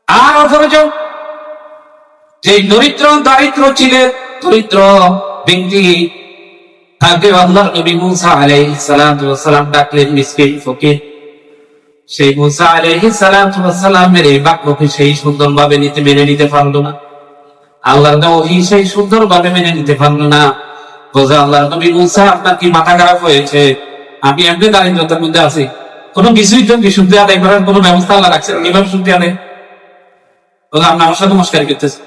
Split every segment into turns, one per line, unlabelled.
আর অথচ যে দরিদ্র দারিদ্র ছিলেন, দরিদ্র ব্যক্তি, তাকে আল্লাহর নবী মুসা আলাইহিস সালাতু ওয়াস সালাম ডাকলেন মিসকিন ফকির। সেই মুসা আলাইহিস সালাতু ওয়াস সালামের এই বাক্যকে সেই সুন্দরভাবে মেনে নিতে পারলো না। আল্লাহর ওহী সেই সুন্দরভাবে মেনে নিতে পারলো না। বলে, আল্লাহর নবী মুসা, আপনার কি মাথা খারাপ হয়েছে? আমি এমনি দারিদ্রতার মধ্যে আছি, কোনো কিছুই জন্য শুনতে আদায় করার কোনো ব্যবস্থা আল্লাহ রাখছেন? কিভাবে শুনতে আদায়? বলে, আপনি আমার সাথে মস্কারি করতেছেন।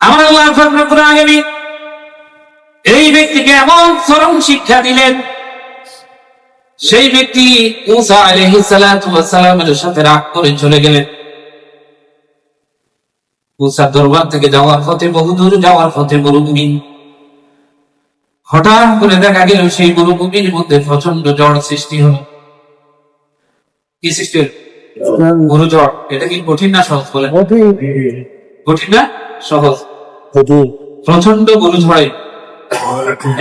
আমার আল্লাহ পাক রব্বুল আলামিন এই ব্যক্তিকে এমন চরম শিক্ষা দিলেন, সেই ব্যক্তি মুসা আলাইহিস সালাতু ওয়াস সালামের সাথে রাগ করে চলে গেলেন। মুসা দরবার থেকে যাওয়ার পথে, বহুদূর যাওয়ার পথে মরুভূমি, হঠাৎ করে দেখা গেল সেই মরুভূমির মধ্যে প্রচন্ড ঝড় সৃষ্টি হলো। কি সৃষ্টি হলো? মরু ঝড়। এটা কি কঠিন না সহজ? বলে কঠিন না সহজ? প্রচন্ড মরু ঝড়ে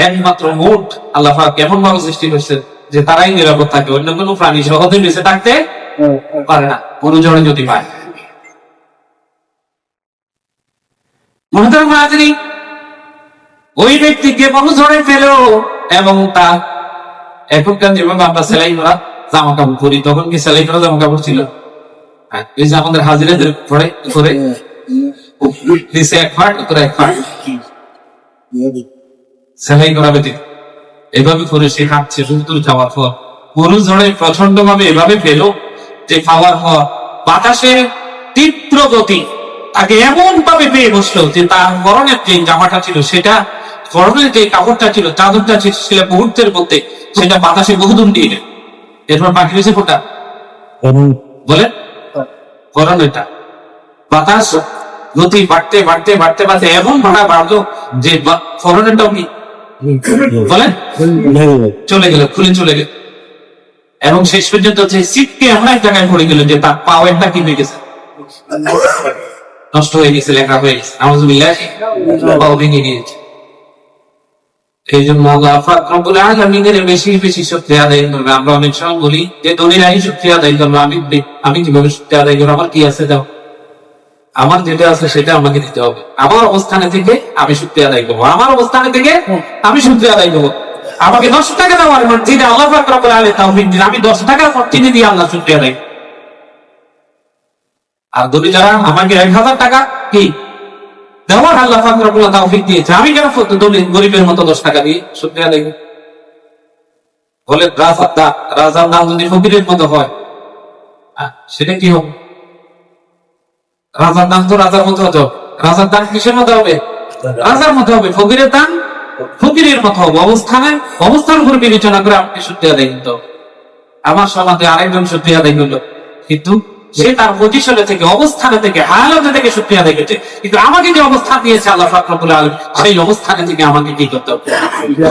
একমাত্র উট আল্লাহ পাক কেমন ভাবে সৃষ্টি করছেন যে তারাই নিরাপদ থাকে, অন্য কোনো প্রাণী সহজে বেঁচে থাকতে পারে না মরু ঝড়ে যদি পায়। মুহতারাম হাজিরিন, ওই ব্যক্তিকে মরু ঝড়ে পেল এবং তার এখনকার যেভাবে আমরা সেলাই করা জামা কাপড় পরি, তখন কি সেলাই করা জামা কাপড় ছিল? এই যে আমাদের হাজিরাদের পরে করে নিচে এক ফাট করে এক ফাট সেলাই করা ব্যতীত এভাবে করে সে হাঁটছে। সুন্দর যাওয়ার পর মরু ঝড়ে প্রচন্ড ভাবে এভাবে পেল যে পাওয়ার পর বাতাসের তীব্র গতি তাকে এমন ভাবে পেয়ে বসলো যে তার গরমের যে জামাটা ছিল, সেটা গরমের যে কাপড়টা ছিল, চাদরটা ছিল, মুহূর্তের মধ্যে সেটা বাতাসে বহুদূর দিয়ে গেল। এরপর বাকি রয়েছে কোনটা? বলে গরমেরটা। বাতাস গতি বাড়তে বাড়তে বাড়তে বাড়তে এমন ভাড়া বাড়লো যে ফরনেরটাও কি বলে চলে গেল, খুলে চলে গেল। এবং শেষ পর্যন্ত সিটকে এমন এক জায়গায় পড়ে গেল যে তার পাওয়ারটা কি হয়ে গেছে, নষ্ট হয়ে গেছে, লেখা হয়ে গেছে। নাউযুবিল্লাহ, পাও ভেঙে গিয়েছে। এই জন্য আল্লাহ পাক রব্বুল আলামিনের বেশি বেশি শুকরিয়া আদায় করবে। আমরা অনেক সময় বলি যে ধনীরাই শুকরিয়া আদায় করবে, আমি কিভাবে শুকরিয়া আদায় করবো? আমার কি আছে দাও, আমার যেটা আছে সেটা আমাকে দিতে হবে। আমার অবস্থানে থেকে আমি শুকরিয়া আদায় করবো, আমার অবস্থানে থেকে আমি শুকরিয়া আদায় করবো। আমাকে 10 টাকা দেওয়ার যেটা আল্লাহ পাক রব্বুল আলামিন তৌফিক দিন, আমি 10 টাকা চিনি দিয়ে আল্লাহ শুকরিয়া আদায়। আর ধনী যারা আমাকে 1000 টাকা কি দেওয়ার আল্লাহ পাক রব্বুল আলামিন তৌফিক দিয়েছে, আমি কেন গরিবের মতো 10 টাকা দিয়ে শুকরিয়া আদায় করব? বলে রাজার নাম যদি ফকিরের মতো হয় সেটা কি হবে? রাজার দান তো রাজার মতো হতে হবে। রাজার দান কিসের মতো হবে? রাজার মতো হবে। ফকিরের দান ফকিরের মতো হবে। অবস্থার উপর বিবেচনা করে আপনি শুকরিয়া আদায় করতে হবে। আমার সমাজে আরেকজন শুকরিয়া আদায় করলো, কিন্তু সে তার পজিশনে থেকে, অবস্থানে থেকে, হালতে থেকে শুকরিয়া আদায় করছে, কিন্তু আমাকে যে অবস্থান দিয়েছে আল্লাহ পাক রব্বুল আলামিন, সেই অবস্থানে থেকে আমাকে কি করতে হবে?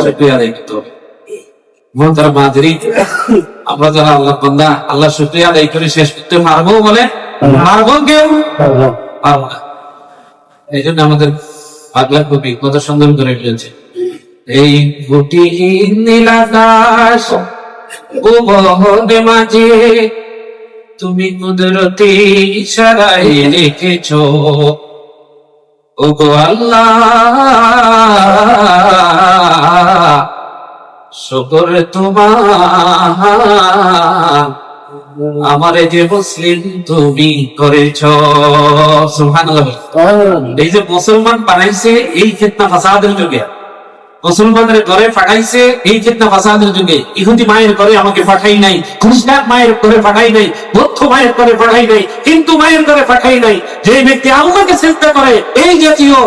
শুকরিয়া আদায় করতে হবে। মুহতারাম হাজিরিন, আমরা যারা আল্লাহর বান্দা, আল্লাহ শুকরিয়া আদায় করে শেষ করতে পারবো? বলে পারবো? কেউ পারবো না। এই জন্য আমাদের পাগলা কবি কত সুন্দর করে ফেলেছে, এই গুটিহীন নীল আকাশ ও বহরে মাঝে তুমি কুদরতি ইশারায় রেখেছো, ও গো আল্লাহ শুকর তোমার, আমারে যে মুসলিম তুমি করেছ। সুবহানাল্লাহ। এই যে মুসলমান বানাইছে এই ফিতনা ফাসাদের যুগে, মুসলমানদের ঘরে পাঠাইছে এই ফিতনা ফাসাদের যুগে। ইহুদি মায়ের ঘরে আমাকে পাঠাই নাই, খ্রিস্টান মায়ের ঘরে পাঠাই নাই, বৌদ্ধ মায়ের ঘরে পাঠাই নাই, হিন্দু মায়ের ঘরে পাঠাই নাই। যে ব্যক্তি আল্লাহকে চিন্তা করে, এই জাতীয়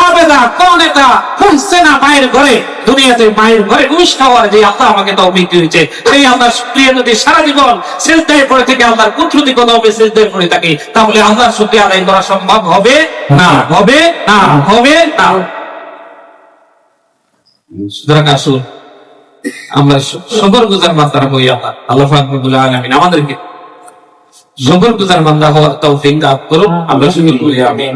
আবেদা কনেতা পৌঁছে না মায়ের ঘরে, দুনিয়াতে মায়ের ঘরে ঘুষ খাওয়ার যে আল্লাহ আমাকে তৌফিক দিয়েছে, সেই আল্লাহর শুকরিয়া যদি সারা জীবন সিজদায় পড়ে থেকে আল্লাহর কুদরতি কদমে সিজদায় পড়ে থাকি, তাহলে আল্লাহর শুকরিয়া আদায় করা সম্ভব হবে না, হবে না, হবে না। সুতরাং আসুন আমরা শুকরগুজার বান্দা হই। আল্লাহ পাক রব্বুল আলামিন আমাদেরকে শুকরগুজার বান্দা হওয়ার তৌফিক দান করুন। আমরা শুকর করি। আমিন।